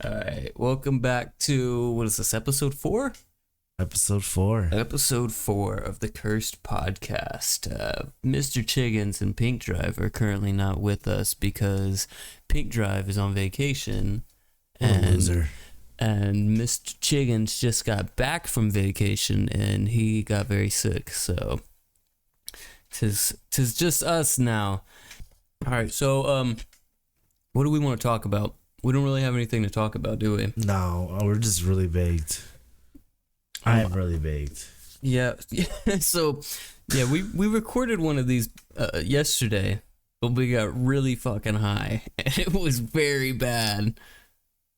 All right, welcome back to, what is this, episode 4? Episode 4. Episode 4 of the Kursed Podcast. Mr. Chiggins and Pink Drive are currently not with us because Pink Drive is on vacation. What a loser. And Mr. Chiggins just got back from vacation and he got very sick, so tis just us now. All right, so what do we want to talk about? We don't really have anything to talk about, do we? No, we're just really baked. I am really baked. Yeah. So, yeah, we recorded one of these yesterday, but we got really fucking high. And it was very bad.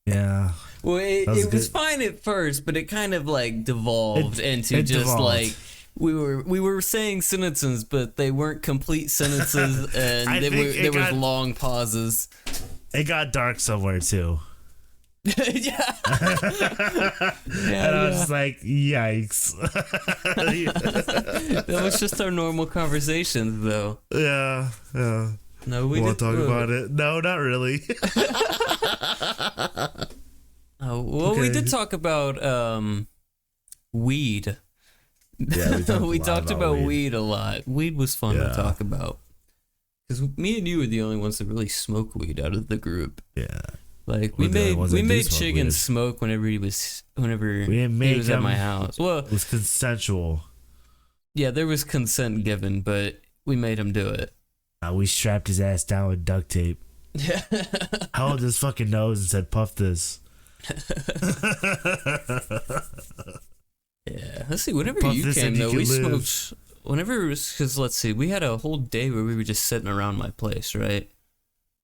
Yeah. Well, it was fine at first, but it kind of like devolved into just like we were saying sentences, but they weren't complete sentences, and there was long pauses. It got dark somewhere too. Yeah. And I was like, yikes. That was just our normal conversations, though. Yeah. No, we want to talk about it? No, not really. We did talk about weed. Yeah, we talked about weed a lot. Weed was fun to talk about. Because me and you were the only ones that really smoke weed out of the group. Yeah. Like we made Chiggin smoke whenever he was at my house. Well, it was consensual. Yeah, there was consent given, but we made him do it. We strapped his ass down with duct tape. Held his fucking nose and said, "Puff this." Yeah, let's see. Whenever you came, though, we smoked. Whenever it was, because let's see, we had a whole day where we were just sitting around my place, right?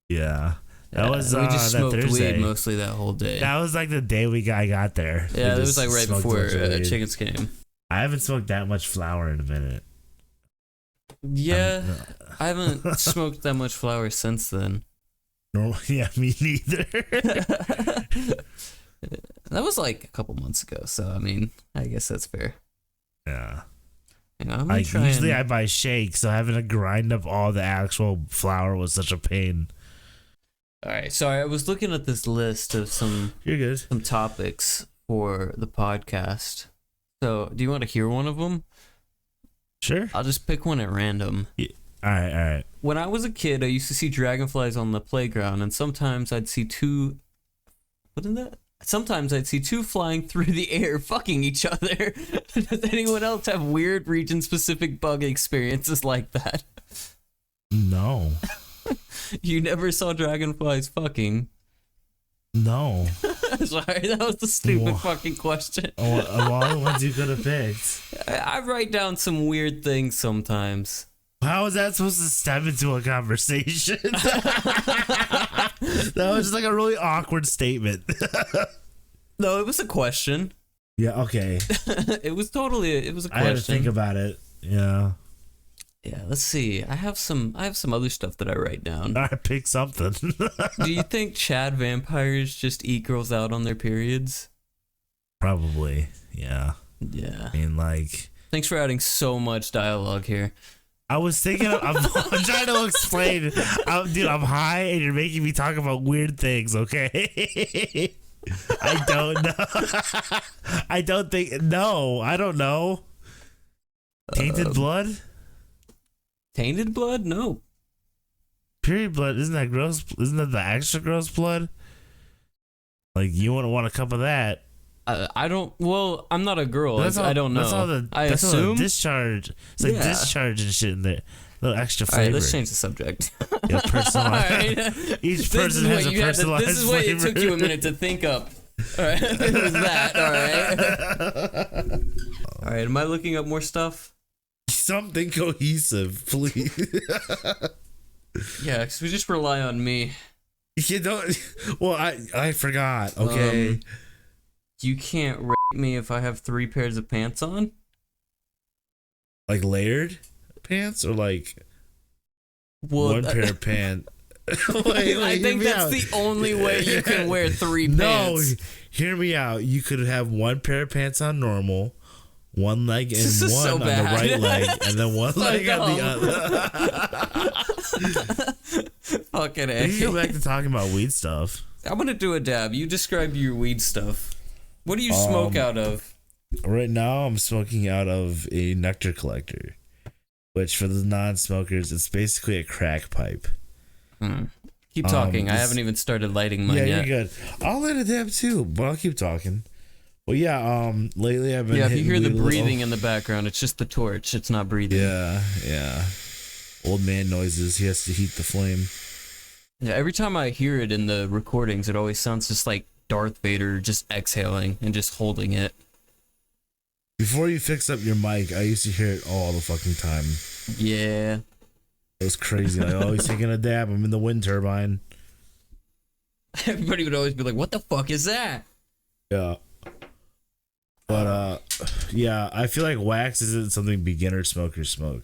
Yeah. That was we just smoked Thursday. weed mostly that whole day. That was like the day I got there. Yeah, it was like right before Chickens came. I haven't smoked that much flour in a minute. Yeah, I haven't smoked that much flour since then. Yeah, me neither. That was like a couple months ago, so I mean, I guess that's fair. Yeah. Usually I buy shakes, so having to grind up all the actual flour was such a pain. All right, sorry, I was looking at this list of some topics for the podcast. So, do you want to hear one of them? Sure. I'll just pick one at random. Yeah. All right. When I was a kid, I used to see dragonflies on the playground, and sometimes I'd see two. Sometimes I'd see two flying through the air, fucking each other. Does anyone else have weird region-specific bug experiences like that? No. You never saw dragonflies fucking? No. Sorry, that was a stupid fucking question. Of all the ones you could have picked. I write down some weird things sometimes. How is that supposed to step into a conversation? That was just like a really awkward statement. No, it was a question. Yeah, okay. It was a question. I had to think about it. Yeah. Yeah, let's see. I have some other stuff that I write down. I pick something. Do you think Chad vampires just eat girls out on their periods? Probably. Yeah. Yeah. I mean, like, thanks for adding so much dialogue here. I was thinking, I'm trying to explain. Dude, I'm high and you're making me talk about weird things, okay? I don't know. I don't know. Tainted blood? Tainted blood? No. Period blood, isn't that gross? Isn't that the extra gross blood? Like, you wouldn't want a cup of that. I don't. Well, I'm not a girl. I don't know. I assume all the discharge. It's like discharge and shit in there. A little extra flavor. All right, let's change the subject. Yeah, personalized. Right. Each person has a personalized This is what it took you a minute to think up. All right, it was that. All right. All right. Am I looking up more stuff? Something cohesive, please. Yeah, because we just rely on me. You don't. Well, I forgot. Okay. You can't rate me if I have 3 pairs of pants on? Like layered pants or like one pair of pants? Wait, I think that's the only way you can wear 3 pants. No, hear me out. You could have 1 pair of pants on normal, one leg and one on the right leg, and then one leg on the other. Fucking A. We can go back to talking about weed stuff. I'm gonna do a dab. You describe your weed stuff. What do you smoke out of? Right now, I'm smoking out of a nectar collector, which for the non-smokers, it's basically a crack pipe. Keep talking. I haven't even started lighting mine yet. Yeah, you're good. I'll light a dab too, but I'll keep talking. Well, yeah. Lately I've been. Yeah, if you hear the breathing in the background, it's just the torch. It's not breathing. Yeah. Old man noises. He has to heat the flame. Yeah, every time I hear it in the recordings, it always sounds just like Darth Vader just exhaling and just holding it. Before you fix up your mic, I used to hear it all the fucking time. Yeah. It was crazy. Like, oh, he's taking a dab. I'm in the wind turbine. Everybody would always be like, what the fuck is that? Yeah. But, yeah, I feel like wax isn't something beginner smokers smoke.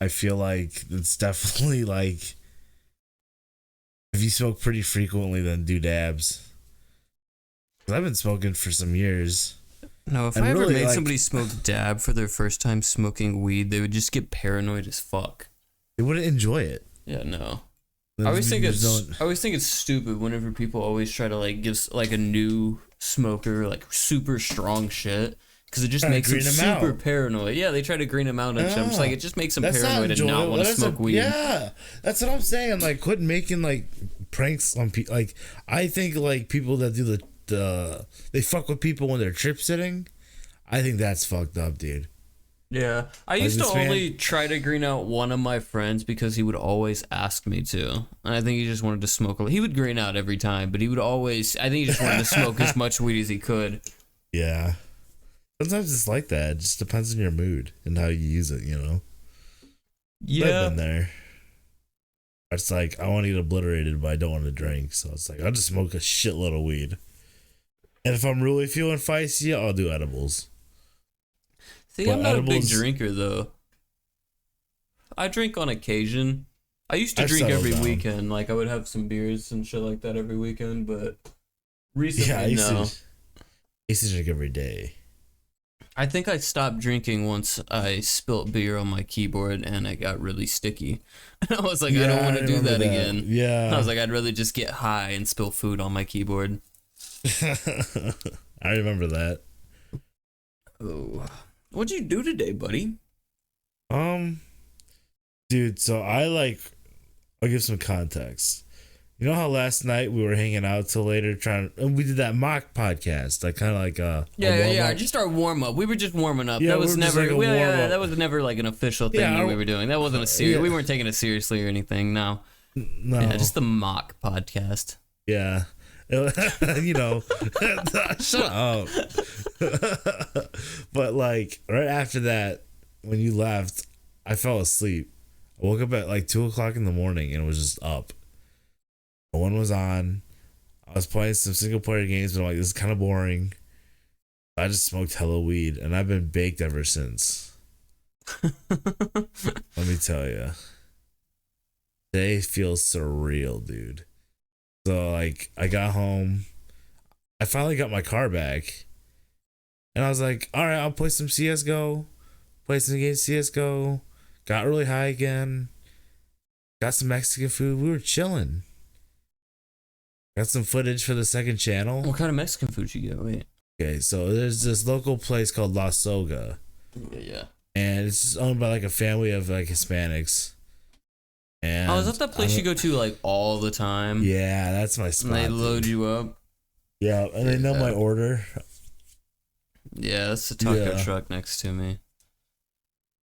I feel like it's definitely like, if you smoke pretty frequently, then do dabs. 'Cause I've been smoking for some years. No, if I ever made somebody smoke dab for their first time smoking weed, they would just get paranoid as fuck. They wouldn't enjoy it. Yeah, no. I always think it's stupid whenever people always try to like give like a new smoker like super strong shit, because it just makes them super paranoid. Yeah, they try to green them out and shit. I'm just like, it just makes them paranoid and not want to smoke weed. Yeah, that's what I'm saying. Like, quit making like pranks on people. Like, I think like people that do they fuck with people when they're trip sitting. I think that's fucked up, dude. Yeah, I used to only try to green out one of my friends because he would always ask me to. And I think he just wanted to smoke. He would green out every time, but he would always, I think he just wanted to smoke as much weed as he could. Yeah. Sometimes it's like that. It just depends on your mood and how you use it, you know? Yeah. I've been there. It's like, I want to get obliterated, but I don't want to drink. So it's like, I'll just smoke a shitload of weed. And if I'm really feeling feisty, I'll do edibles. See, but I'm not a big drinker, though. I drink on occasion. I used to drink every weekend. Like, I would have some beers and shit like that every weekend, but recently, no. I used to drink every day. I think I stopped drinking once I spilt beer on my keyboard and it got really sticky. And I was like, I don't want to do that again. Yeah. I was like, I'd rather just get high and spill food on my keyboard. I remember that. Oh. What'd you do today, buddy? Dude, so I'll give some context. You know how last night we were hanging out till later and we did that mock podcast, like kind of like just our warm up. We were just warming up. Yeah, that was never that was never like an official thing that we were doing. That wasn't a serious. Yeah. We weren't taking it seriously or anything. No. Yeah, just the mock podcast. Yeah. You know, shut up. But like right after that, when you left, I fell asleep. I woke up at like 2:00 in the morning and was just up. No one was on. I was playing some single player games, but I'm like, this is kind of boring. I just smoked hella weed, and I've been baked ever since. Let me tell you, today feels surreal, dude. So like, I got home, I finally got my car back, and I was like, all right, I'll play some CS:GO, play some games CS:GO. Got really high again. Got some Mexican food. We were chilling. Got some footage for the second channel. What kind of Mexican food you get? Wait. Okay, so there's this local place called La Soga. Yeah. And it's just owned by like a family of like Hispanics. And is that the place you go to like all the time? Yeah, that's my spot. And they load you up. Yeah, and they know my order. Yeah, that's the taco truck next to me.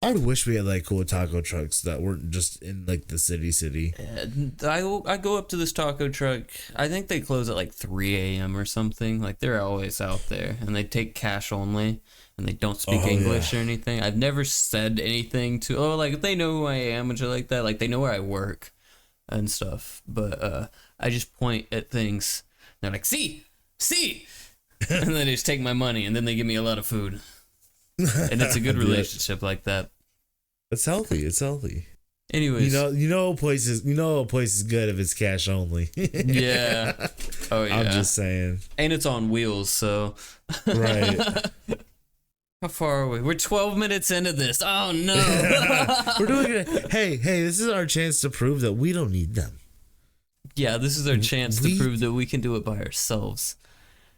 I would wish we had like cool taco trucks that weren't just in like the city. Yeah, I go up to this taco truck. I think they close at like 3 a.m. or something. Like they're always out there, and they take cash only, and they don't speak English or anything. I've never said anything to like they know who I am and shit like that. Like they know where I work and stuff. But I just point at things. They're like, see, and then they just take my money, and then they give me a lot of food. And it's a good relationship like that. It's healthy. It's healthy. Anyways, you know a place is good if it's cash only. Yeah. Oh yeah. I'm just saying. And it's on wheels, so. Right. How far are we? We're 12 minutes into this. Oh no. We're doing it. Hey, this is our chance to prove that we don't need them. Yeah, this is our chance to prove that we can do it by ourselves.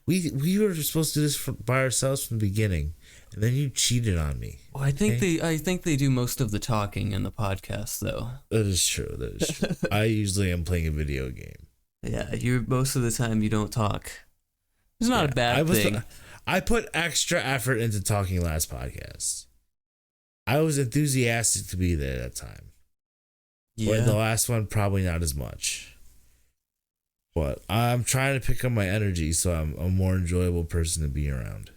We were supposed to do this by ourselves from the beginning, and then you cheated on me. Well, I think they do most of the talking in the podcast, though. That is true. I usually am playing a video game. Yeah, most of the time you don't talk. It's not a bad thing. I put extra effort into talking last podcast. I was enthusiastic to be there that time. Yeah. But the last one, probably not as much. But I'm trying to pick up my energy so I'm a more enjoyable person to be around.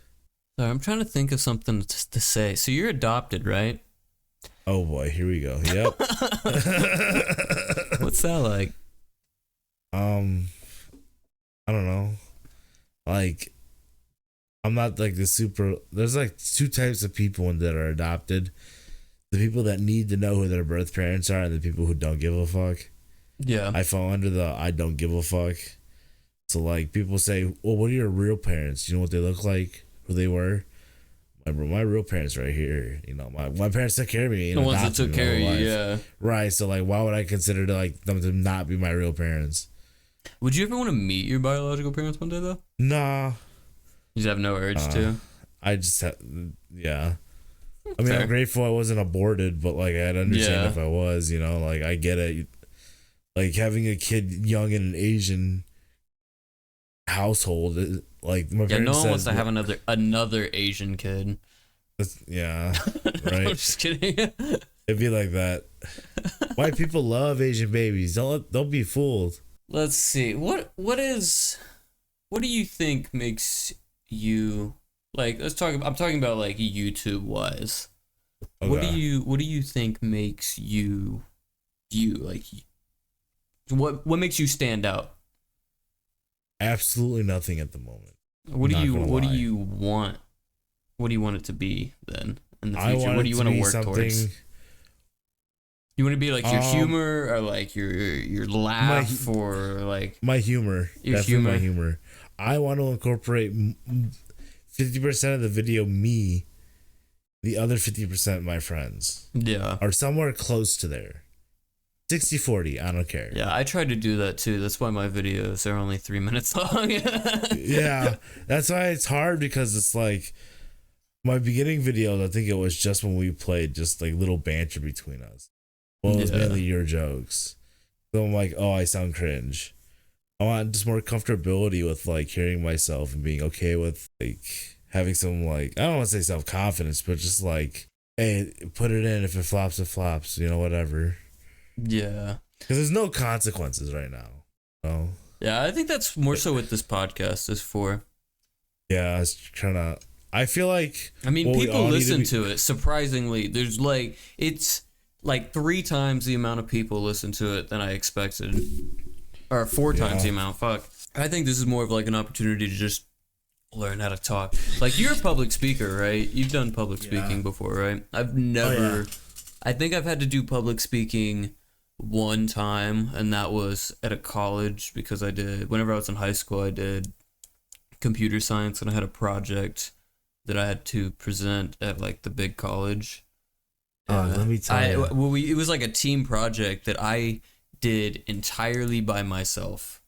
Sorry, I'm trying to think of something to say. So you're adopted, right? Oh boy, here we go. Yep. What's that like? I don't know. Like, I'm not like the super. There's like two types of people that are adopted: the people that need to know who their birth parents are, and the people who don't give a fuck. Yeah, I fall under the I don't give a fuck. So like, people say, "Well, what are your real parents? You know what they look like? Who they were?" My real parents right here. You know, my parents took care of me. The ones that took care of you, yeah. Right. So like, why would I consider them to not be my real parents? Would you ever want to meet your biological parents one day, though? Nah. You just have no urge to? I just yeah. I mean, I'm grateful I wasn't aborted, but like, I'd understand if I was, you know, like, I get it. Like, having a kid young in an Asian household, like, my parents no one wants to have another Asian kid. Yeah, right? I'm just kidding. It'd be like that. White people love Asian babies. Don't be fooled. Let's see. What do you think makes you like? I'm talking about like YouTube wise. Okay. What do you think makes you like? What makes you stand out? Absolutely nothing at the moment. What do you want? What do you want it to be then in the future? What do you want to work towards? You want to be like your humor or like your laugh or like my humor. My humor. I want to incorporate 50% of the video me, the other 50% my friends. Yeah. Or somewhere close to there. 60-40, I don't care. Yeah, I tried to do that too. That's why my videos are only 3 minutes long. Yeah, that's why it's hard, because it's like my beginning videos, I think it was just when we played, just like little banter between us. Well, it was mainly your jokes. So I'm like, oh, I sound cringe. I want just more comfortability with like hearing myself and being okay with like having some like, I don't want to say self-confidence, but just like, hey, put it in. If it flops, it flops. You know, whatever. Yeah. Because there's no consequences right now. So. Yeah, I think that's more so what this podcast is for. Yeah, I was trying to. I feel like. I mean, people listen to it. Surprisingly, there's like it's like 3 times the amount of people listen to it than I expected, or 4 times the amount. Fuck. I think this is more of like an opportunity to just learn how to talk. Like, you're a public speaker, right? You've done public speaking before, right? I've never. I think I've had to do public speaking one time, and that was at a college, because whenever I was in high school, I did computer science, and I had a project that I had to present at like the big college. Let me tell you. It was like a team project that I did entirely by myself.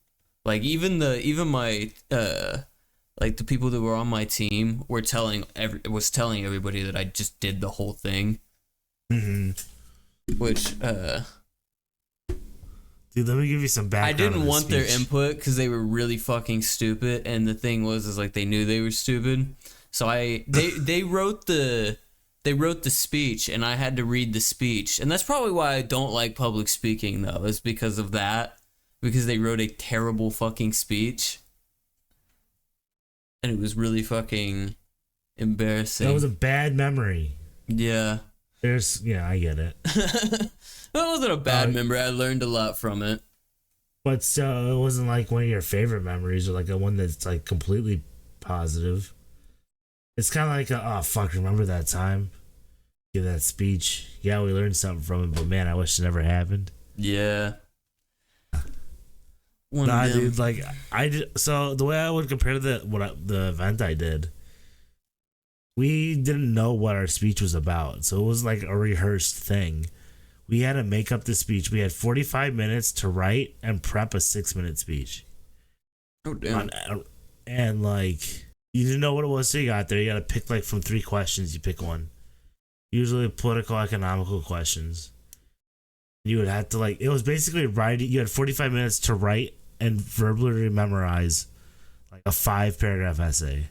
Like, even my like the people that were on my team were telling everybody that I just did the whole thing. Mm-hmm. Which dude, let me give you some background. I didn't want their input because they were really fucking stupid, and the thing was like they knew they were stupid. So they wrote the speech, and I had to read the speech, and that's probably why I don't like public speaking, though, is because of that, because they wrote a terrible fucking speech, and it was really fucking embarrassing. That was a bad memory. Yeah. I get it. That wasn't a bad memory. I learned a lot from it. But so it wasn't like one of your favorite memories, or like a one that's like completely positive. It's kind of like remember that time? Give that speech. Yeah, we learned something from it, but man, I wish it never happened. Yeah. Dude, like I did. So the way I would compare to the event I did, we didn't know what our speech was about, so it was like a rehearsed thing. we had to make up the speech. We had 45 minutes to write and prep a 6-minute speech. Oh, damn. And like, you didn't know what it was till you got there. You got to pick like from 3 questions. You pick one. Usually political, economical questions. You would have to like, it was basically writing. You had 45 minutes to write and verbally memorize like a 5-paragraph essay.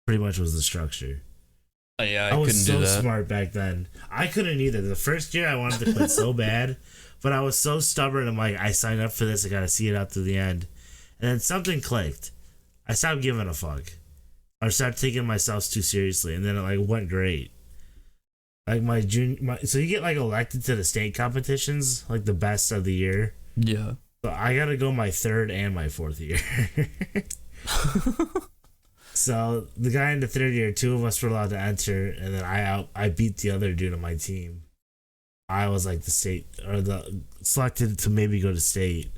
Pretty much was the structure. Oh, yeah, I was couldn't do so that. smart back then. I couldn't either. The first year I wanted to quit so bad, but I was so stubborn. I'm like, I signed up for this. I got to see it out to the end. And then something clicked. I stopped giving a fuck. I started taking myself too seriously, and then it like went great. Like so you get like elected to the state competitions, like the best of the year. Yeah. So I got to go my 3rd and my 4th year. So the guy in the 3rd year, 2 of us were allowed to enter, and then I beat the other dude on my team. I was like the selected to maybe go to state.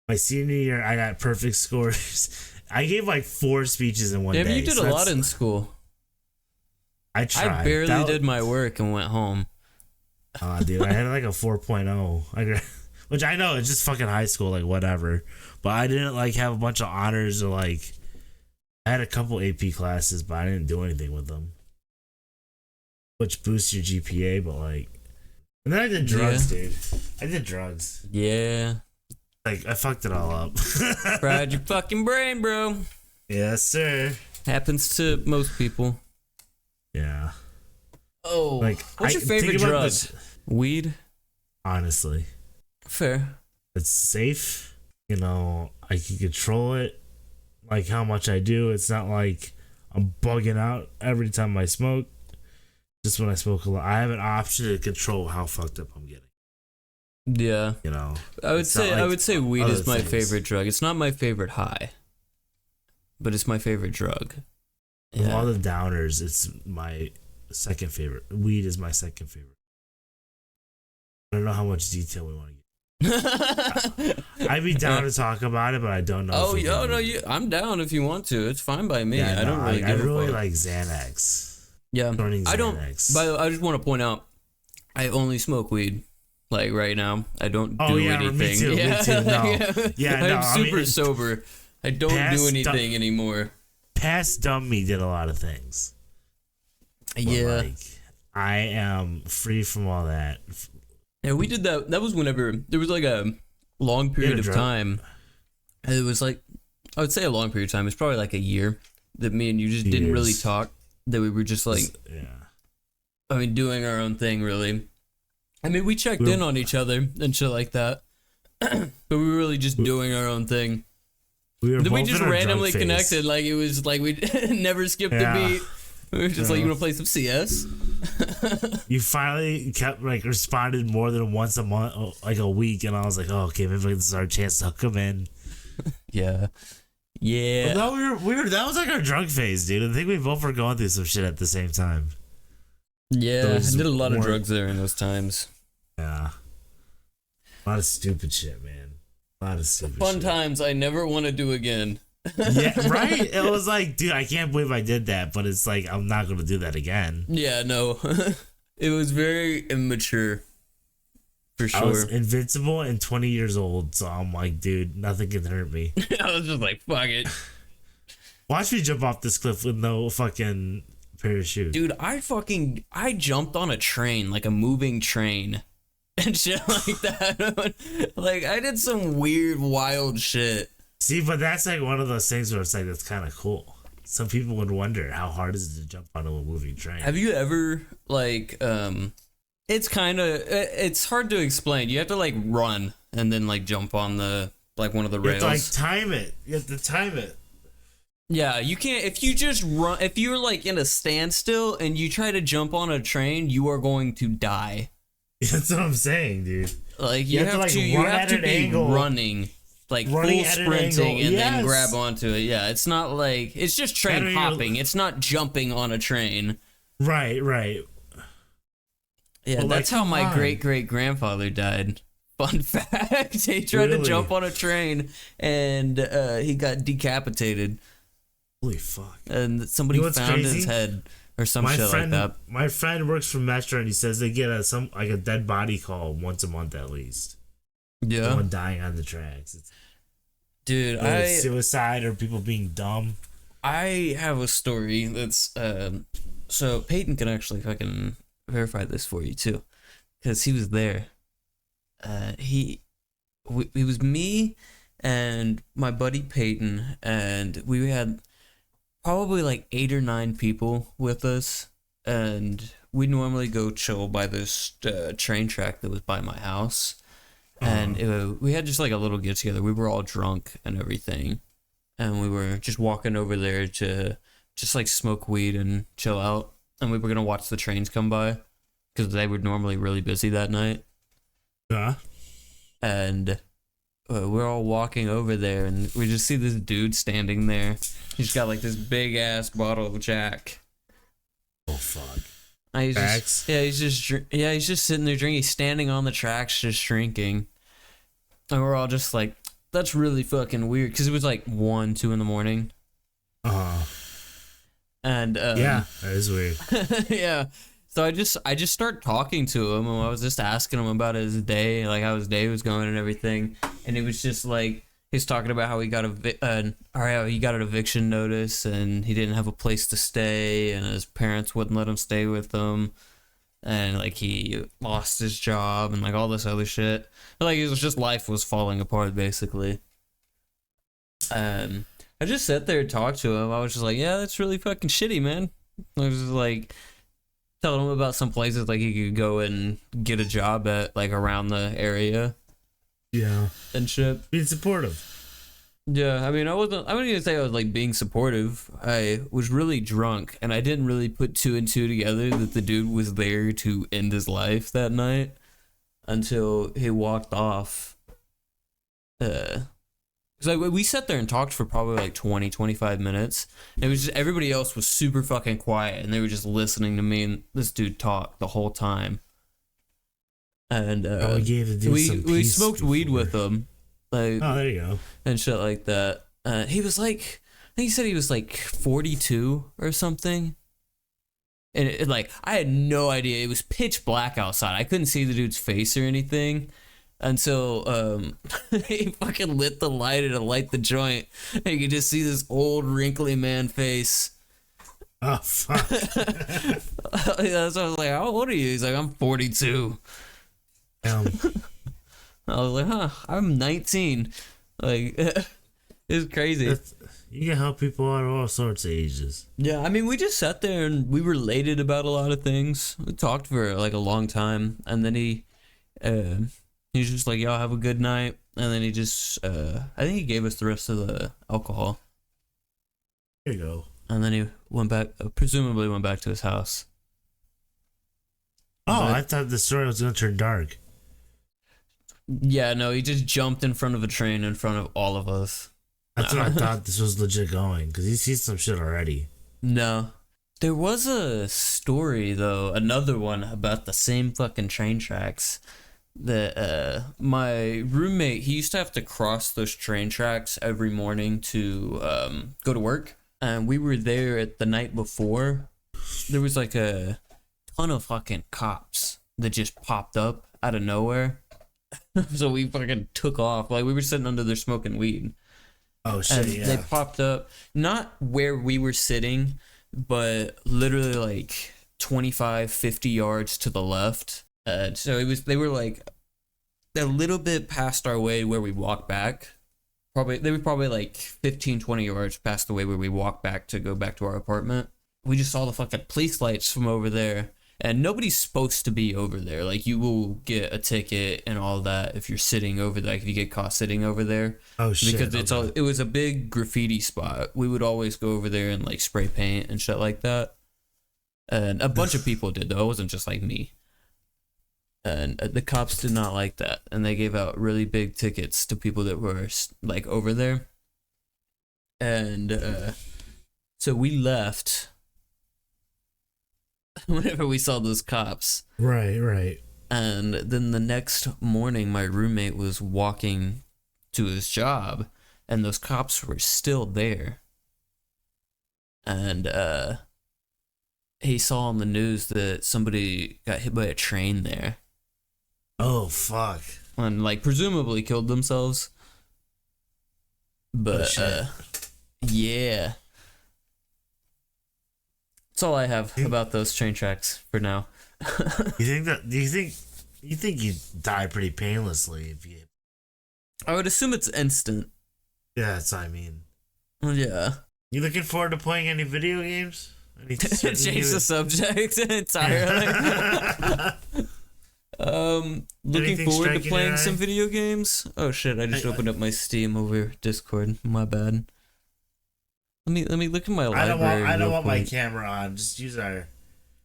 My senior year, I got perfect scores. I gave like 4 speeches in one day. Yeah, you did a lot in school. I tried. I barely did my work and went home. Dude, I had like a 4.0. Which I know it's just fucking high school, like whatever. But I didn't like have a bunch of honors or like. I had a couple AP classes, but I didn't do anything with them. Which boosts your GPA, but like. And then I did drugs, dude. I did drugs. Yeah. Like, I fucked it all up. Fried your fucking brain, bro. Yes, sir. Happens to most people. Yeah. Oh. Like, what's your favorite drug? Weed? Honestly. Fair. It's safe. You know, I can control it. Like how much I do. It's not like I'm bugging out every time I smoke. Just when I smoke a lot. I have an option to control how fucked up I'm getting. Yeah. You know. I would say weed is my favorite drug. It's not my favorite high. But it's my favorite drug. Of all the downers, it's my second favorite. Weed is my second favorite. I don't know how much detail we want to get. I'd be down to talk about it, but I don't know. Oh, I'm down if you want to. It's fine by me. I don't really. I really like Xanax. Yeah, Xanax. I don't. By the way, I just want to point out, I only smoke weed. Like right now, I don't do anything. Me too. Me too. No. I'm super sober. I don't do anything anymore. Past dumb me did a lot of things. Yeah, like, I am free from all that. Yeah, we did that. That was whenever there was like a long period of time. It was like, I would say a long period of time. It's probably like a year that me and you just didn't really talk. That we were just like, doing our own thing, really. I mean, we checked in on each other and shit like that. But we were really just doing our own thing. We just randomly connected. Like, it was like we never skipped a beat. We were just like, you want to play some CS? You finally kept like responded more than once a month, like a week, and I was like, "Oh, okay, maybe this is our chance to hook them in." Yeah. Well, we were. That was like our drunk phase, dude. I think we both were going through some shit at the same time. Yeah, I did a lot of drugs there in those times. Yeah, a lot of stupid shit, man. A lot of stupid fun times I never want to do again. Yeah, right? It was like, dude, I can't believe I did that, but it's like, I'm not going to do that again. Yeah, no. It was very immature. For sure. I was invincible and 20 years old, so I'm like, dude, nothing can hurt me. I was just like, fuck it. Watch me jump off this cliff with no fucking parachute. Dude, I jumped on a train, like a moving train. And shit like that. Like, I did some weird, wild shit. See, but that's like one of those things where it's like, that's kind of cool. Some people would wonder, how hard is it to jump on a moving train? Have you ever, like, it's hard to explain. You have to, like, run and then, like, jump on the, like, one of the rails. You have to, like, time it. You have to time it. Yeah, you can't, if you just run, if you're, like, in a standstill and you try to jump on a train, you are going to die. That's what I'm saying, dude. Like, you have to be running. Like full sprinting and then grab onto it. Yeah, it's not like, it's just train hopping. It's not jumping on a train. Right. Yeah, well, that's like, how my great-great-grandfather died. Fun fact. He tried to jump on a train and he got decapitated. Holy fuck. And somebody found his head. or some shit like that. My friend works for Metro, and he says they get a dead body call once a month at least. Yeah, someone dying on the tracks. Dude, suicide or people being dumb. I have a story that's so Peyton can actually fucking verify this for you too, because he was there. It was me and my buddy Peyton, and we had probably like 8 or 9 people with us, and we normally go chill by this train track that was by my house, and we had just like a little get together. We were all drunk and everything, and we were just walking over there to just like smoke weed and chill out, and we were gonna watch the trains come by because they were normally really busy that night. Yeah. And we're all walking over there, and we just see this dude standing there. He's got like this big ass bottle of Jack. Oh fuck! He's just sitting there drinking. He's standing on the tracks, just drinking, and we're all just like, "That's really fucking weird," because it was like 1, 2 in the morning. And yeah, that is weird. Yeah. So I just start talking to him, and I was just asking him about his day, like how his day was going and everything. And it was just like he's talking about how he got an eviction notice, and he didn't have a place to stay, and his parents wouldn't let him stay with them, and like he lost his job and like all this other shit. Like it was just life was falling apart basically. I just sat there and talked to him. I was just like, yeah, that's really fucking shitty, man. I was just like telling him about some places like he could go and get a job at, like around the area. Yeah. And shit. Being supportive. Yeah, I mean, I wouldn't even say I was like being supportive. I was really drunk, and I didn't really put 2 and 2 together that the dude was there to end his life that night until he walked off. Because like, we sat there and talked for probably like 20, 25 minutes. And it was just, everybody else was super fucking quiet, and they were just listening to me and this dude talk the whole time. And we smoked weed with him. Like, oh, there you go. And shit like that. He was like, I think he said he was like 42 or something. And like, I had no idea. It was pitch black outside. I couldn't see the dude's face or anything until he fucking lit the light and light the joint. And you could just see this old wrinkly man face. Oh, fuck. Yeah, so I was like, how old are you? He's like, I'm 42. I was like, huh, I'm 19. Like, it's crazy. You can help people out of all sorts of ages. Yeah, I mean, we just sat there and we related about a lot of things. We talked for like a long time, and then he was just like, y'all have a good night. And then he just, I think he gave us the rest of the alcohol. There you go. And then he went back, presumably went back to his house. Oh, I thought the story was going to turn dark. Yeah, no, he just jumped in front of a train in front of all of us. That's what I thought this was legit going, because he sees some shit already. No. There was a story, though, another one about the same fucking train tracks. That my roommate, he used to have to cross those train tracks every morning to go to work. And we were there at the night before. There was like a ton of fucking cops that just popped up out of nowhere. So we fucking took off. Like, we were sitting under there smoking weed. Oh, shit, and yeah. They popped up, not where we were sitting, but literally like 25, 50 yards to the left. So they were like a little bit past our way where we walked back. They were probably like 15, 20 yards past the way where we walked back to go back to our apartment. We just saw the fucking police lights from over there. And nobody's supposed to be over there. Like, you will get a ticket and all that if you're sitting over there. Like, if you get caught sitting over there. Oh, shit. Because it was a big graffiti spot. We would always go over there and, like, spray paint and shit like that. And a bunch of people did, though. It wasn't just, like, me. And the cops did not like that. And they gave out really big tickets to people that were, like, over there. And so we left whenever we saw those cops. Right. And then the next morning, my roommate was walking to his job, and those cops were still there. And he saw on the news that somebody got hit by a train there. Oh, fuck. And, like, presumably killed themselves. But, yeah. That's all I have about those train tracks for now. You think you die pretty painlessly if you... I would assume it's instant. Yeah, that's what I mean. Yeah. You looking forward to playing any video games? Change the subject entirely. Looking forward to playing some video games. Oh shit! I just opened up my Steam over Discord. My bad. Let me look at my library. I don't want my camera on. Just use our.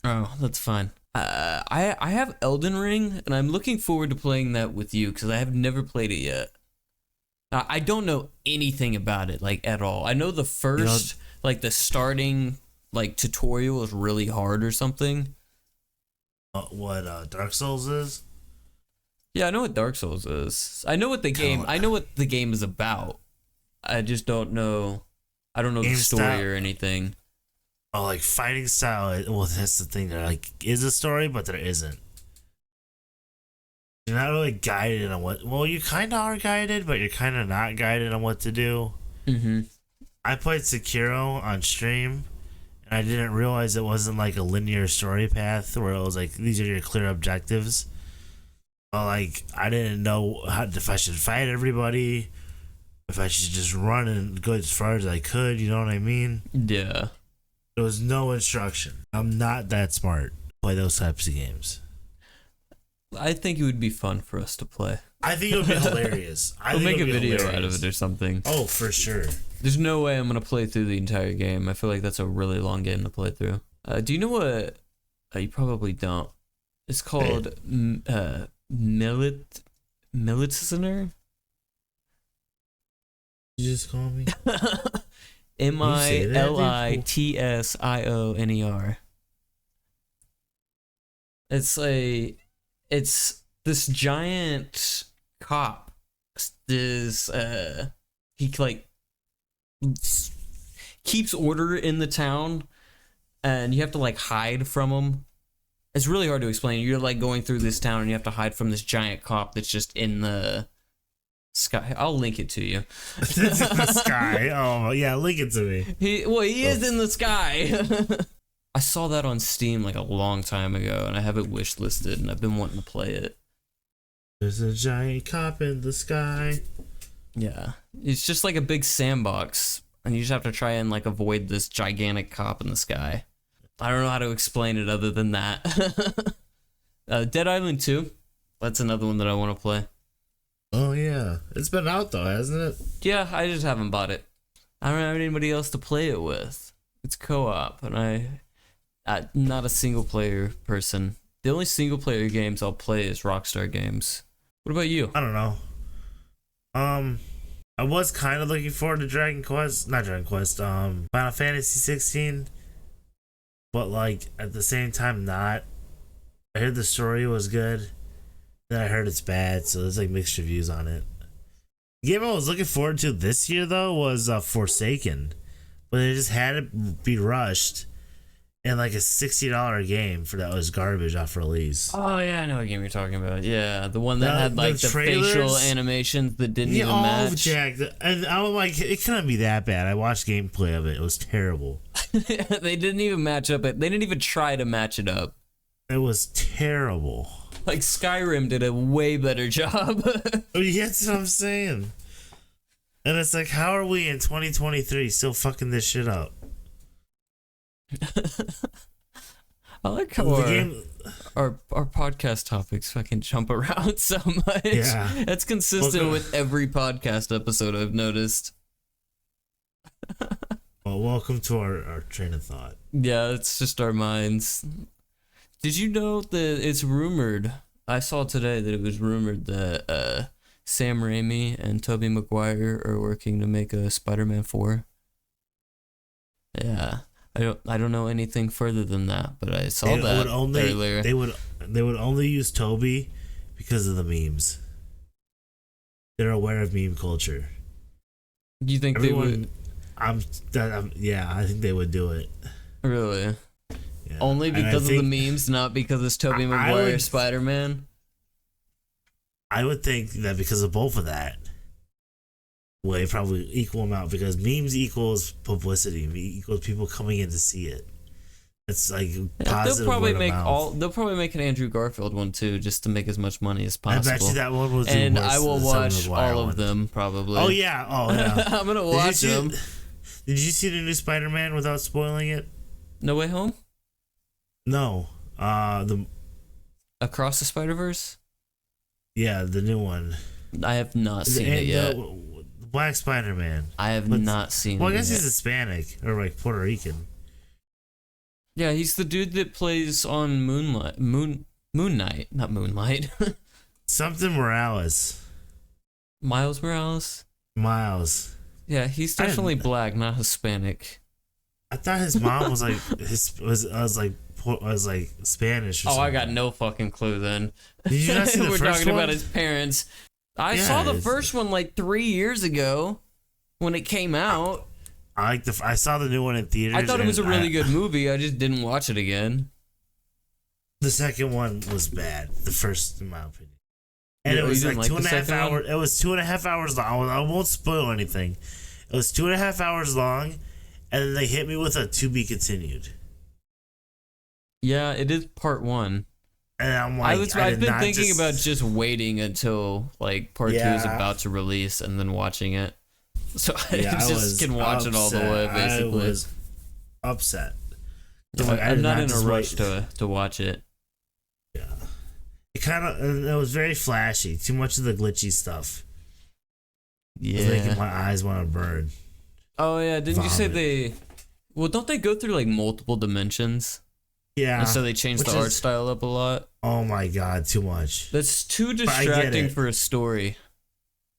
Oh, that's fine. I have Elden Ring, and I'm looking forward to playing that with you because I have never played it yet. I don't know anything about it, like, at all. I know the first, like, the starting, like, tutorial is really hard or something. What Dark Souls is? Yeah, I know what Dark Souls is. I know what the game is about. I just don't know. I don't know the story style, or anything. Oh, like fighting style. Well, that's the thing. There like is a story, but there isn't. You're not really guided on what. Well, you kind of are guided, but you're kind of not guided on what to do. Mm-hmm. I played Sekiro on stream, and I didn't realize it wasn't like a linear story path where it was like these are your clear objectives. But like I didn't know if I should fight everybody, if I should just run and go as far as I could. You know what I mean? Yeah. There was no instruction. I'm not that smart to play those types of games. I think it would be fun for us to play. I think it would be hilarious. We'll make a video out of it or something. Oh, for sure. There's no way I'm going to play through the entire game. I feel like that's a really long game to play through. Do you know what? You probably don't. It's called Militsioner? You just call me? Militsioner. It's this giant cop. This he like keeps order in the town, and you have to like hide from him. It's really hard to explain. You're like going through this town, and you have to hide from this giant cop that's just in the sky. I'll link it to you. It's in the sky. Oh yeah, link it to me. He is in the sky. I saw that on Steam like a long time ago, and I have it wish listed, and I've been wanting to play it. There's a giant cop in the sky. Yeah, it's just like a big sandbox, and you just have to try and like avoid this gigantic cop in the sky. I don't know how to explain it other than that. Dead Island 2. That's another one that I want to play. Oh yeah, it's been out though, hasn't it? Yeah, I just haven't bought it. I don't have anybody else to play it with. It's co-op, and I'm not a single player person. The only single player games I'll play is Rockstar games. What about you? I don't know. I was kind of looking forward to Final Fantasy 16, but like at the same time not. I heard the story was good, then I heard it's bad, so there's like mixed reviews on it. The game I was looking forward to this year though was Forsaken, but they just had it be rushed. And like a $60 game for that was garbage off release. Oh yeah, I know what game you're talking about. Yeah, the one that had like the facial animations that didn't even match. Jacked. And I'm like, it couldn't be that bad. I watched gameplay of it. It was terrible. They didn't even match up it. They didn't even try to match it up. It was terrible. Like Skyrim did a way better job. That's what I'm saying. And it's like, how are we in 2023 still fucking this shit up? I like how our podcast topics fucking jump around so much. Yeah. That's consistent with every podcast episode I've noticed. Well, welcome to our train of thought. Yeah, it's just our minds. Did you know that it's rumored? I saw today that it was rumored that Sam Raimi and Tobey Maguire are working to make a Spider-Man 4. Yeah. I don't know anything further than that, but I saw that earlier. They would only use Toby because of the memes. They're aware of meme culture. You think they would? Yeah, I think they would do it. Really? Yeah. Only because of the memes, not because it's Tobey Maguire Spider-Man. I would think that because of both of that, well, it probably equal amount because memes equals publicity, equals people coming in to see it. It's like positive. They'll probably make an Andrew Garfield one too, just to make as much money as possible. I bet you that one was. And I will watch all of them probably. Oh yeah, I'm gonna watch them. Did you see the new Spider-Man without spoiling it? No Way Home? No, the Across the Spider-Verse. Yeah, the new one. I have not seen it yet. Black Spider-Man. I have not seen it. Well, I guess he's Hispanic or like Puerto Rican. Yeah, he's the dude that plays on Moon Knight, not Moonlight. Something Morales. Miles Morales. Miles. Yeah, he's definitely black, not Hispanic. I thought his mom was like was like Spanish. Or something. I got no fucking clue then. Did you not see the We're first talking one? about his parents. I saw the first one like 3 years ago when it came out. I saw the new one in theaters. I thought it was a really good movie. I just didn't watch it again. The second one was bad. The first, in my opinion. And it was like 2.5 hours. It was 2.5 hours long. I won't spoil anything. It was 2.5 hours long, and then they hit me with a to be continued. Yeah, it is part one. And I'm like, I've been thinking about just waiting until like part 2 is about to release and then watching it. So I just can watch it all the way, basically. I was upset. So like, I'm not in a rush to watch it. Yeah. It was very flashy. Too much of the glitchy stuff. Yeah. It was making my eyes want to burn. Oh, yeah. Didn't you say well, don't they go through like multiple dimensions? Yeah. And so they changed the art style up a lot? Oh my God, too much. That's too distracting for a story.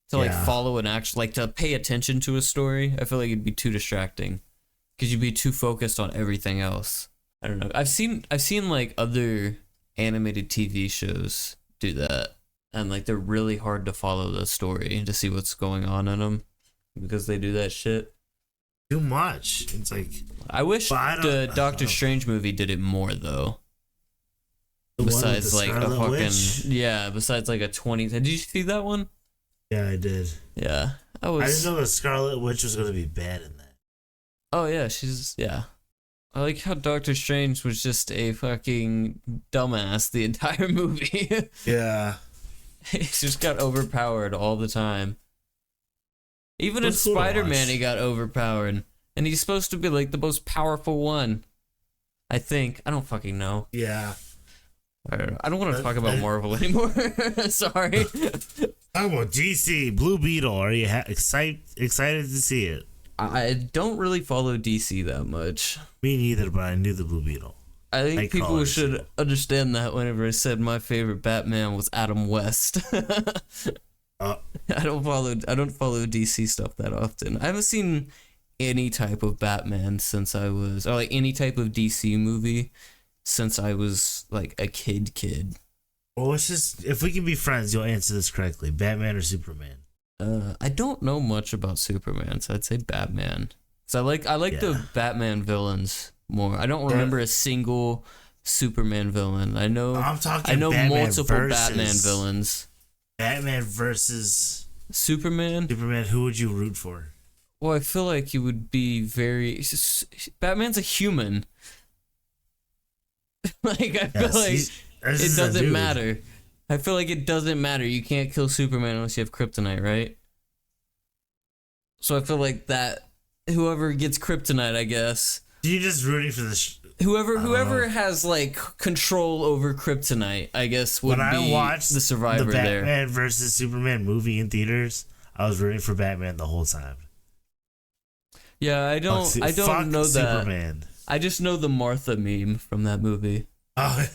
To like follow an action, like to pay attention to a story. I feel like it'd be too distracting. Because you'd be too focused on everything else. I don't know. I've seen like other animated TV shows do that. And like they're really hard to follow the story and to see what's going on in them. Because they do that shit. Too much. It's like I wish the Doctor Strange movie did it more though. Besides like a fucking Witch? Besides like a 20. Did you see that one? Yeah, I did. Yeah. I didn't know the Scarlet Witch was gonna be bad in that. Oh yeah, I like how Doctor Strange was just a fucking dumbass the entire movie. Yeah. He just got overpowered all the time. Even in Spider-Man, he got overpowered. And he's supposed to be like the most powerful one. I think. I don't fucking know. Yeah. I don't want to talk about Marvel anymore. Sorry. Talk about DC, Blue Beetle. Are you excited to see it? I don't really follow DC that much. Me neither, but I knew the Blue Beetle. I think people should understand that whenever I said my favorite Batman was Adam West. I don't follow DC stuff that often. I haven't seen any type of Batman since I was, or like any type of DC movie since I was like a kid. Well, it's just, if we can be friends, you'll answer this correctly. Batman or Superman? I don't know much about Superman, so I'd say Batman. So I like the Batman villains more. I don't remember a single Superman villain. I know Batman multiple Batman villains. Batman versus Superman. Who would you root for? Well, I feel like you would be Batman's a human. Like I feel like it doesn't matter. I feel like it doesn't matter. You can't kill Superman unless you have kryptonite, right? So I feel like that whoever gets kryptonite, I guess. You're just rooting for the whoever has like control over kryptonite, I guess would be the survivor the there. Batman versus Superman movie in theaters, I was rooting for Batman the whole time. Yeah, I don't know that. Superman. I just know the Martha meme from that movie. Oh.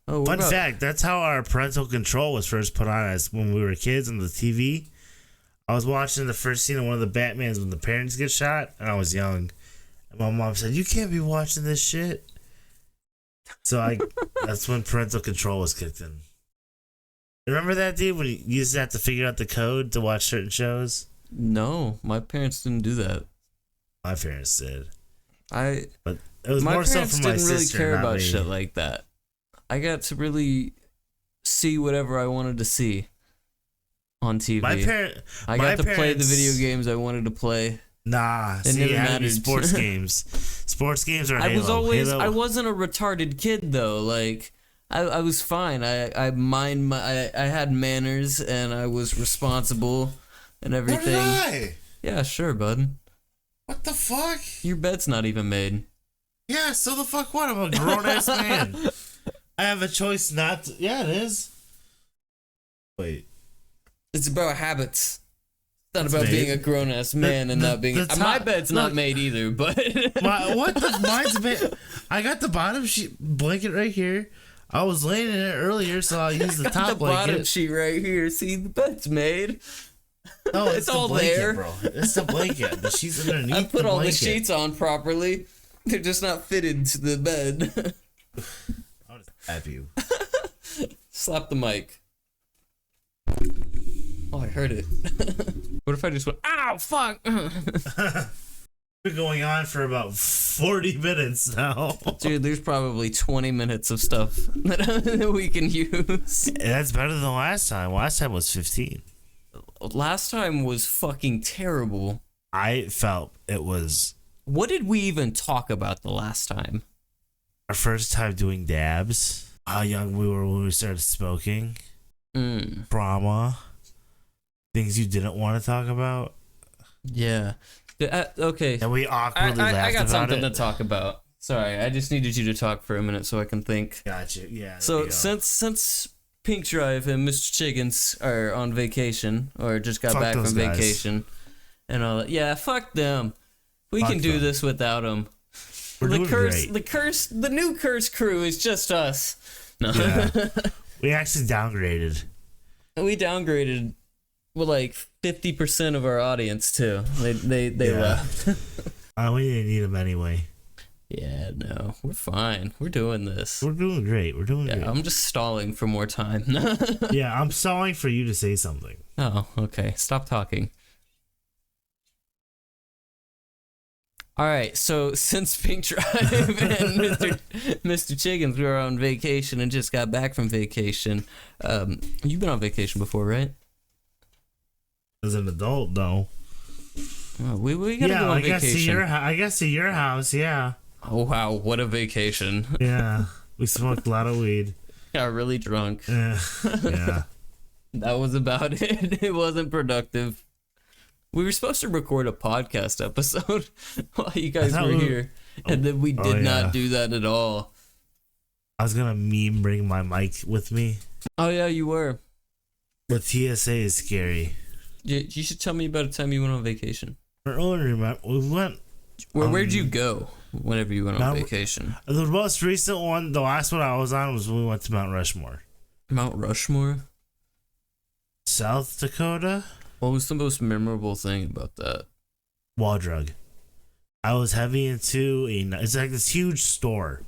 Fun fact, that's how our parental control was first put on us when we were kids on the TV. I was watching the first scene of one of the Batmans when the parents get shot, and I was young. And my mom said, "You can't be watching this shit." So that's when parental control was kicked in. Remember that, dude, when you used to have to figure out the code to watch certain shows? No, my parents didn't do that. My parents did. But it was my more so parents for my didn't really sister, care not about me. shit like that. I got to really see whatever I wanted to see on TV. I got to play the video games I wanted to play. Nah, It never it had to be mattered. sports games. Sports games are Halo. I wasn't a retarded kid though. Like I was fine. I had manners and I was responsible and everything. So did I. Yeah, sure, bud. What the fuck? Your bed's not even made. Yeah, so the fuck what? I'm a grown ass man. I have a choice not to. Yeah, it is. Wait. It's about habits. It's not It's about made. being a grown ass man and not being. My bed's not made either, but. Mine's made. I got the bottom sheet blanket right here. I was laying in it earlier, so I'll use the top the blanket. bottom sheet right here. See, the bed's made. No, It's the all blanket, there. bro. It's the blanket. The sheets underneath. I put the all the blanket. sheets on properly. They're just not fitted to the bed. I'll just slap you. Slap the mic. Oh, I heard it. What if I just went, ow, fuck? We're going on for about 40 minutes now. Dude, there's probably 20 minutes of stuff that we can use. That's better than last time. Last time was 15. Last time was fucking terrible. I felt it was What did we even talk about the last time? our first time doing dabs. How young we were when we started smoking. Trauma. Things you didn't want to talk about. Yeah. Okay. And we awkwardly laughed I got about something it. to talk about. Sorry, I just needed you to talk for a minute so I can think. Gotcha. Yeah. So since Pink Drive and Mr. Chickens are on vacation or just got Fuck back those from guys. vacation and all that, yeah, fuck them. We Fuck can do them. this without them. We're doing great. The new curse crew is just us. No, Yeah. We actually downgraded. we downgraded. Well, like 50% of our audience too. They Yeah. left. We didn't need them anyway. Yeah, no, we're fine. We're doing this. We're doing great. We're doing Yeah, great. I'm just stalling for more time. Yeah, I'm stalling for you to say something. Oh, okay. Stop talking. All right, so since Pink Drive and Mr. Chickens were on vacation and just got back from vacation, you've been on vacation before, right? As an adult, though. Oh, we gotta go on vacation. I guess to your house, yeah. Oh wow, what a vacation! Yeah. We smoked a lot of weed. Got really drunk. Yeah. That was about it. It wasn't productive. We were supposed to record a podcast episode while you guys were here, and then we did not do that at all. I was gonna bring my mic with me. Oh yeah, you were. But TSA is scary. You should tell me about a time you went on vacation. We went. Where'd you go whenever you went on vacation? The most recent one, the last one I was on, was when we went to Mount Rushmore. Mount Rushmore? South Dakota? What was the most memorable thing about that? Wall drug. I was heavy into it's like this huge store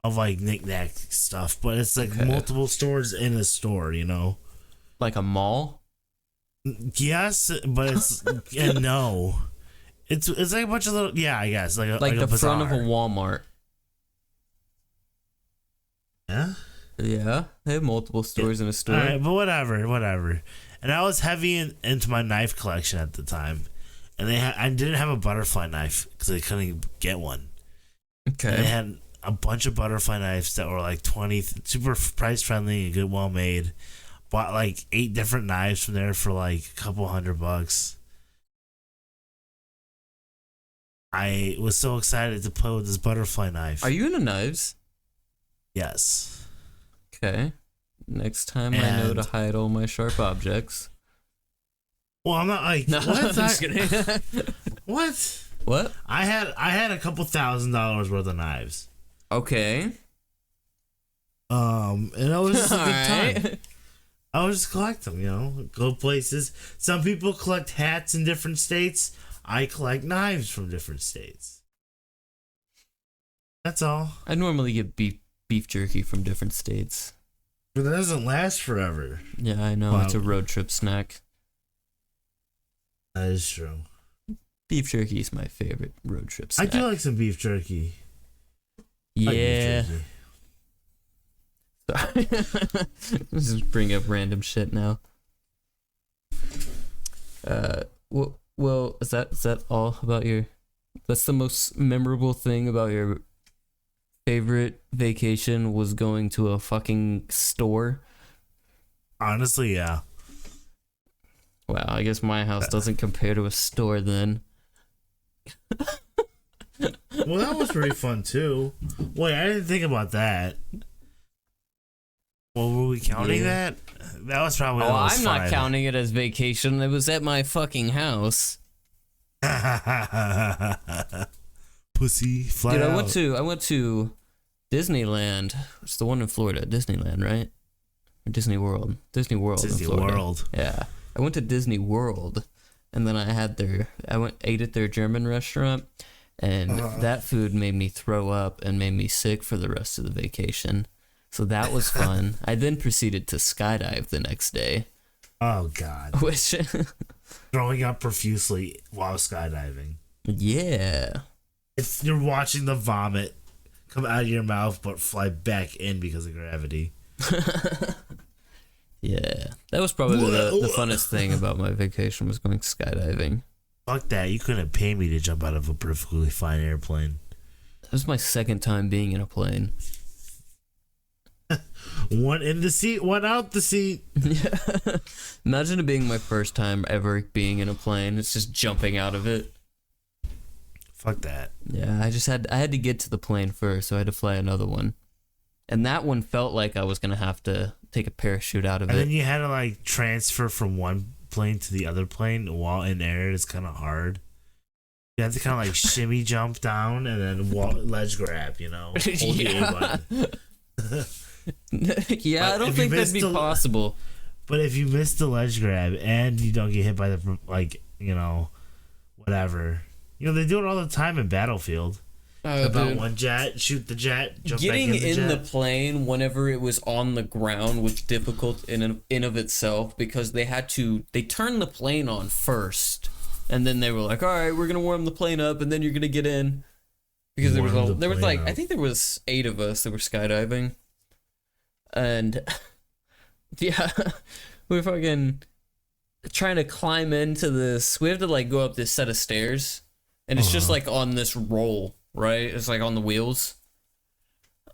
of like knick-knack stuff, but it's like multiple stores in a store, you know? Like a mall? Yes, but it's and no. It's like a bunch of little I guess like the a front of a bazaar. Walmart. Yeah. Yeah, they have multiple stores in a store. All right, but whatever. And I was heavy into my knife collection at the time, and I didn't have a butterfly knife because I couldn't get one. Okay. And they had a bunch of butterfly knives that were like 20, super price friendly and good, well made. Bought like 8 different knives from there for like a couple $100. I was so excited to play with this butterfly knife. Are you into knives? Yes. Okay. Next time I know to hide all my sharp objects. Well, I'm not like No, what? I'm just kidding. What? What? I had a couple $1,000s worth of knives. Okay. And it was just a good Alright. time. I would just collect them, you know, go places. Some people collect hats in different states. I collect knives from different states. That's all. I normally get beef jerky from different states. But it doesn't last forever. Yeah, I know. Wow. It's a road trip snack. That is true. Beef jerky is my favorite road trip I snack. do like some beef jerky. Yeah. Sorry. Let's just bring up random shit now. Well, is that all about your? That's the most memorable thing about your favorite vacation was going to a fucking store? Honestly, yeah. Wow, I guess my house doesn't compare to a store then. Well, that was pretty fun too. Wait, I didn't think about that. Well, were we counting that? That was probably. Oh, I'm not counting it as vacation. It was at my fucking house. Pussy, fly Dude, out. I went to Disneyland. It's the one in Florida, Disneyland, right? Or Disney World. Disney World in Florida. World. Yeah. I went to Disney World, and then I ate at their German restaurant, and that food made me throw up and made me sick for the rest of the vacation. So that was fun. I then proceeded to skydive the next day. Oh God. Which Throwing up profusely while skydiving. yeah. You're watching the vomit come out of your mouth but fly back in because of gravity. Yeah. That was probably the funnest thing about my vacation was going skydiving. Fuck that. You couldn't pay me to jump out of a perfectly fine airplane. That was my second time being in a plane. One in the seat, one out the seat. Yeah. Imagine it being my first time ever being in a plane. It's just jumping out of it. Fuck that. Yeah, I had to get to the plane first, so I had to fly another one. And that one felt like I was gonna have to take a parachute out of And it. then you had to like transfer from one plane to the other plane while in air. It's kind of hard. You have to kind of like shimmy jump down and then ledge grab, you know? Hold the A button. Yeah, But I don't if you think that'd be missed possible. But if you miss the ledge grab and you don't get hit by the, like, you know, whatever. You know, they do it all the time in Battlefield. About one jet, shoot the jet, jump Getting back in the jet. the plane whenever it was on the ground was difficult in of itself because they turned the plane on first, and then they were like, all right, we're gonna warm the plane up, and then you're gonna get in because there was like I think there was 8 of us that were skydiving, and yeah, we were fucking trying to climb into this. We have to like go up this set of stairs, and it's just like on this roll. Right? It's like on the wheels.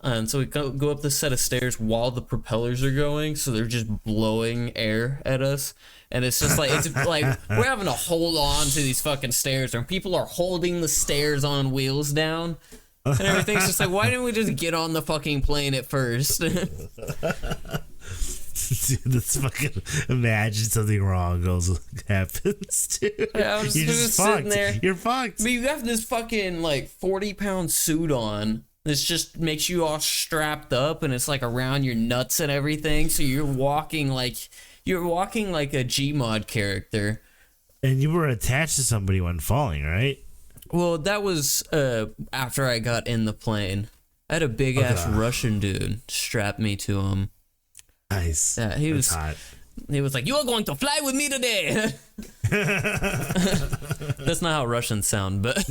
And so we go up this set of stairs while the propellers are going, so they're just blowing air at us. And it's just like, it's like we're having to hold on to these fucking stairs, and people are holding the stairs on wheels down. And everything's just like, why didn't we just get on the fucking plane at first? Dude, that's fucking. Imagine something wrong happens, dude. Yeah, I was You're just sitting there. You're fucked. But you have this fucking like 40-pound suit on. This just makes you all strapped up, and it's like around your nuts and everything. So you're walking like a Gmod character. And you were attached to somebody when falling, right? Well, that was after I got in the plane. I had a big ass Russian dude strap me to him. Nice. Yeah, he was hot. He was like, "You are going to fly with me today." That's not how Russians sound, but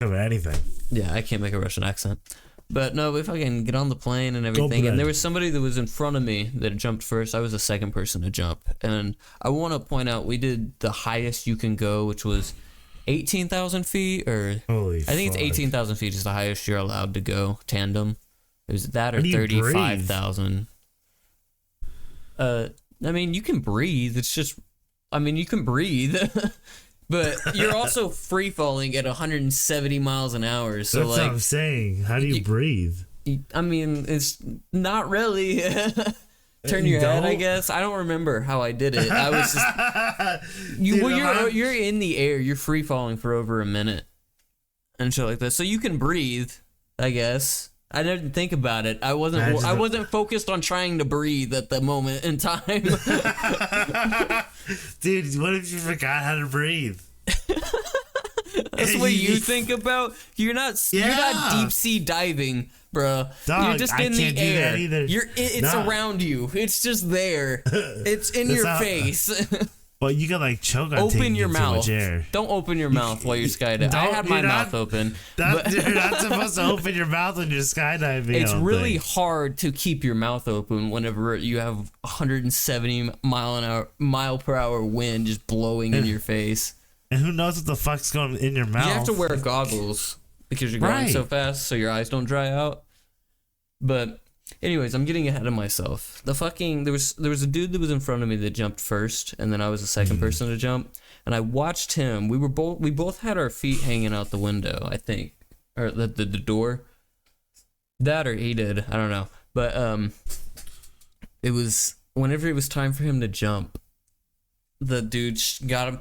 anything. Yeah, I can't make a Russian accent. But no, we fucking get on the plane and everything, and there was somebody that was in front of me that jumped first. I was the second person to jump, and I want to point out we did the highest you can go, which was 18,000 feet, or Holy I think fuck. it's 18,000 feet is the highest you're allowed to go tandem. It was that or 35,000. I mean, you can breathe. It's just, I mean, you can breathe, but you're also free falling at 170 miles an hour. So that's like, what I'm saying. How do you breathe? I mean, it's not really. Turn your head, I guess. I don't remember how I did it. I was just you're in the air. You're free falling for over a minute and shit like that. So you can breathe, I guess. I didn't think about it. I wasn't focused on trying to breathe at the moment in time. Dude, what if you forgot how to breathe? That's what you think about. You're not deep sea diving, bro. Dog, you're just in I can't the do air. that either. It's around you. It's just there. It's in your face. Well, you can like choke on Open taking your in mouth. too much air. Don't open your mouth while you're skydiving. I had my mouth open. You're not supposed to open your mouth when you're skydiving. It's really hard to keep your mouth open whenever you have 170 mile per hour wind just blowing in your face. And who knows what the fuck's going in your mouth? You have to wear goggles because you're going so fast, so your eyes don't dry out. But anyways, I'm getting ahead of myself. There was a dude that was in front of me that jumped first, and then I was the second person to jump. And I watched him. We both had our feet hanging out the window, I think, or the door. That or he did, I don't know. But it was whenever it was time for him to jump, the dude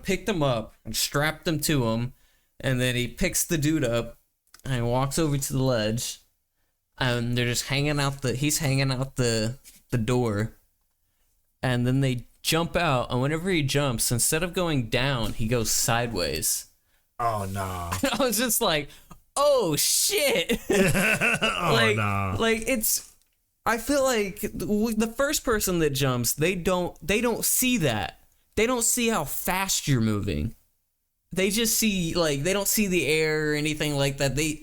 picked him up and strapped him to him, and then he picks the dude up and he walks over to the ledge, and they're just he's hanging out the door, and then they jump out, and whenever he jumps, instead of going down, he goes sideways. Oh no. I was just like, oh shit. I feel like the first person that jumps, they don't see that. They don't see how fast you're moving. They just see, they don't see the air or anything like that. They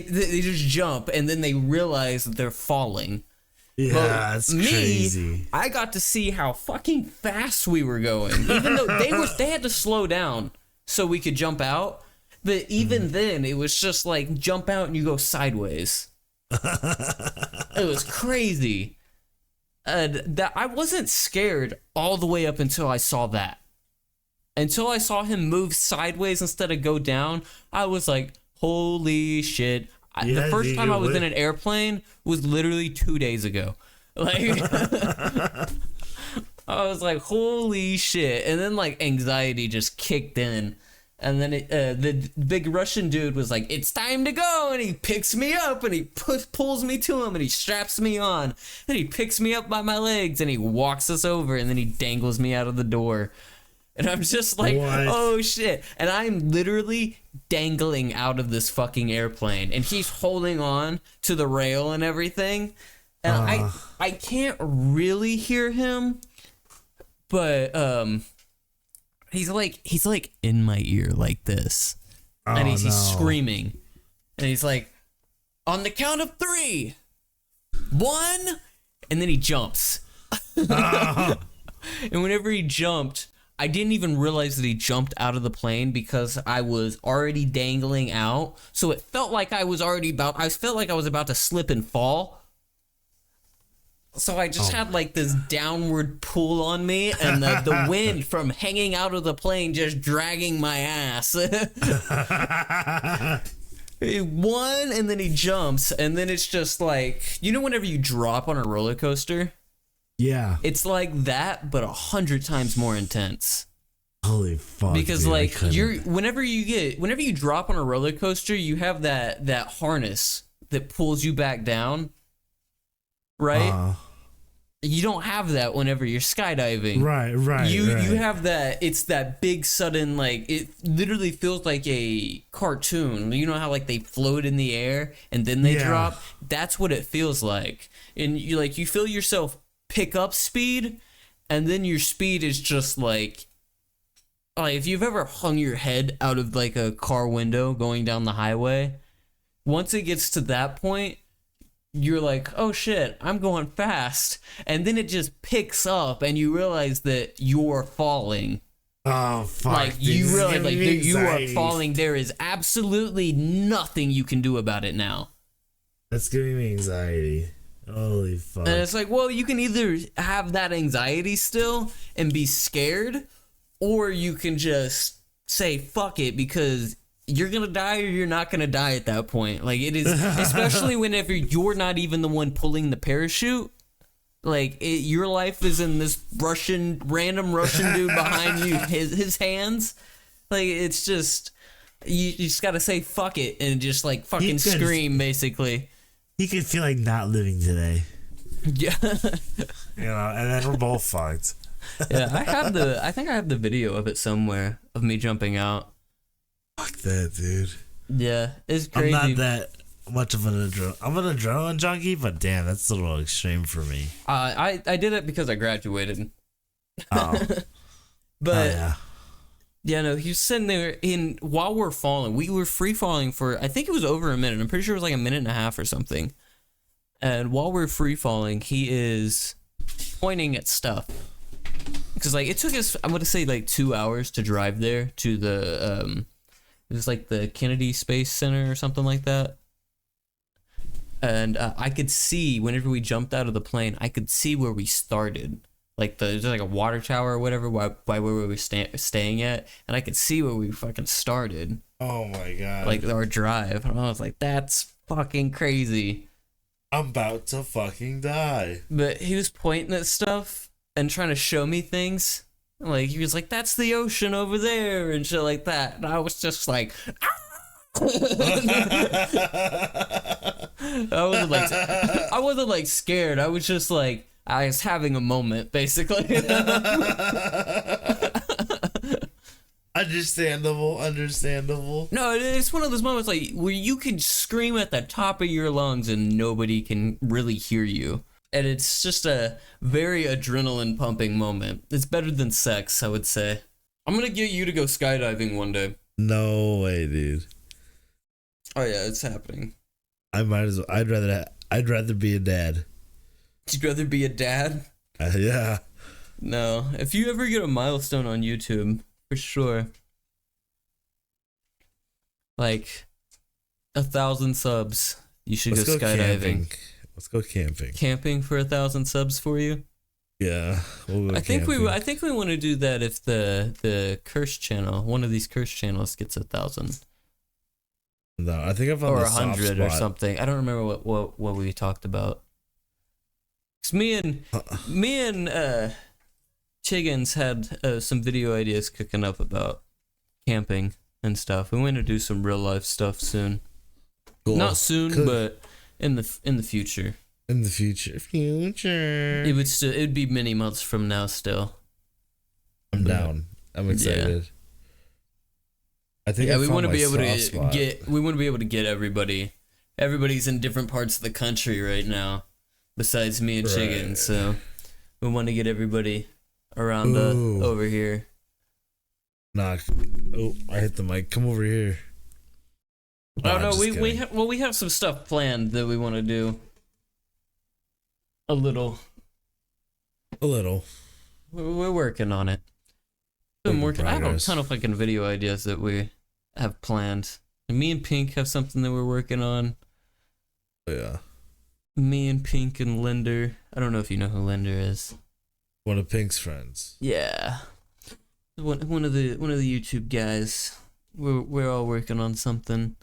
just jump, and then they realize that they're falling. Yeah, it's crazy. I got to see how fucking fast we were going, even though they had to slow down so we could jump out. But even then, it was just like jump out and you go sideways. It was crazy. That I wasn't scared all the way up until I saw that. Until I saw him move sideways instead of go down, I was like, holy shit. The first time I was in an airplane was literally 2 days ago. I was like, holy shit. And then anxiety just kicked in. And then the big Russian dude was like, it's time to go. And he picks me up and he pulls me to him and he straps me on. And he picks me up by my legs and he walks us over and then he dangles me out of the door. And I'm just like, oh shit. And I'm literally dangling out of this fucking airplane. And he's holding on to the rail and everything. And I can't really hear him. But he's like in my ear like this. And he's screaming. And he's like, on the count of 3. 1. And then he jumps. And whenever he jumped, I didn't even realize that he jumped out of the plane because I was already dangling out. So it felt like I was about to slip and fall. So I just had this downward pull on me and the wind from hanging out of the plane just dragging my ass. He won and then he jumps and then it's just whenever you drop on a roller coaster? Yeah. It's like that, but 100 times more intense. Holy fuck. Because whenever you drop on a roller coaster, you have that harness that pulls you back down. Right? You don't have that whenever you're skydiving. Right. You have that, it's that big sudden, it literally feels like a cartoon. You know how they float in the air and then they drop? That's what it feels like. And you feel yourself pick up speed, and then your speed is just if you've ever hung your head out of a car window going down the highway, once it gets to that point, you're like, oh shit, I'm going fast, and then it just picks up and you realize that you're falling. Oh fuck. You realize you are falling. There is absolutely nothing you can do about it now. That's giving me anxiety. Holy fuck. And it's well, you can either have that anxiety still and be scared, or you can just say fuck it because you're gonna die or you're not gonna die at that point. It is, especially whenever you're not even the one pulling the parachute. Your life is in this random Russian dude behind you, his hands. It's just, you just gotta say fuck it and just fucking scream basically. He could feel like not living today. Yeah. And then we're both fucked. Yeah, I think I have the video of it somewhere of me jumping out. Fuck that, dude. Yeah, it's crazy. I'm not that much of an adrenaline junkie, but damn, that's a little extreme for me. I did it because I graduated. Oh. But yeah. yeah, no, he was sitting there while we're falling. We were free falling for, I think it was over a minute. I'm pretty sure it was like a minute and a half or something. And while we're free falling, he is pointing at stuff. Because like it took us, I'm gonna say like 2 hours to drive there to the it was like the Kennedy Space Center or something like that. And I could see whenever we jumped out of the plane, I could see where we started. Like there's like a water tower or whatever by where we were staying at, and I could see where we fucking started. Oh my god! Like our drive, and I was like, "That's fucking crazy." I'm about to fucking die. But he was pointing at stuff and trying to show me things. Like he was like, "That's the ocean over there," and shit like that. And I was just like, I wasn't like scared. I was just like. I was having a moment, basically. Understandable. No, it's one of those moments like where you can scream at the top of your lungs and nobody can really hear you. And it's just a very adrenaline pumping moment. It's better than sex, I would say. I'm gonna get you to go skydiving one day. No way, dude. Oh yeah, it's happening. I might as well. I'd rather be a dad. You'd rather be a dad? Yeah. No. If you ever get a milestone on YouTube, for sure. Like 1,000 subs, you should go skydiving. Camping. Let's go camping. Camping for 1,000 subs for you? Yeah. We'll go I think camping. I think we want to do that if the Cursed channel, one of these Cursed channels gets 1,000. No, I think I found or the soft 100 or spot. something. I don't remember what we talked about. 'Cause me and Chiggins had some video ideas cooking up about camping and stuff. We want to do some real life stuff soon. Cool. Not soon, Cool. but in the future. In the future. It'd be many months from now still. I'm down. I'm excited. Yeah. I think we want to be able to get everybody. Everybody's in different parts of the country right now, besides me and Chicken. So we want to get everybody around over here. Knock. Oh, I hit the mic. Come over here. Oh no, we have some stuff planned that we want to do. A little. We're working on it. I have a ton of fucking video ideas that we have planned. And me and Pink have something that we're working on. Oh, yeah. Me and Pink and Linder. I don't know if you know who Linder is. One of Pink's friends. Yeah. One of the YouTube guys. We're all working on something.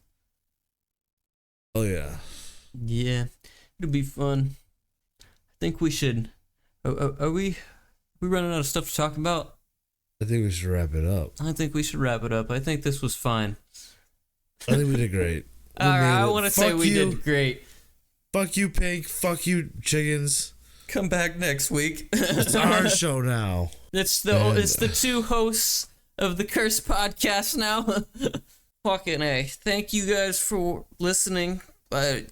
Oh yeah. Yeah. It'll be fun. I think we should. Are we running out of stuff to talk about? I think we should wrap it up. I think we should wrap it up. I think this was fine. I think we did great. I want to say we did great. Fuck you, Pink. Fuck you, Chickens. Come back next week. It's our show now. It's the two hosts of the Kursed Podcast now. Fucking A. Thank you guys for listening.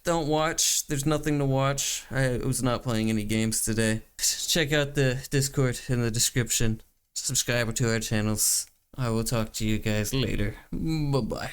Don't watch. There's nothing to watch. I was not playing any games today. Check out the Discord in the description. Subscribe to our channels. I will talk to you guys later. Bye-bye.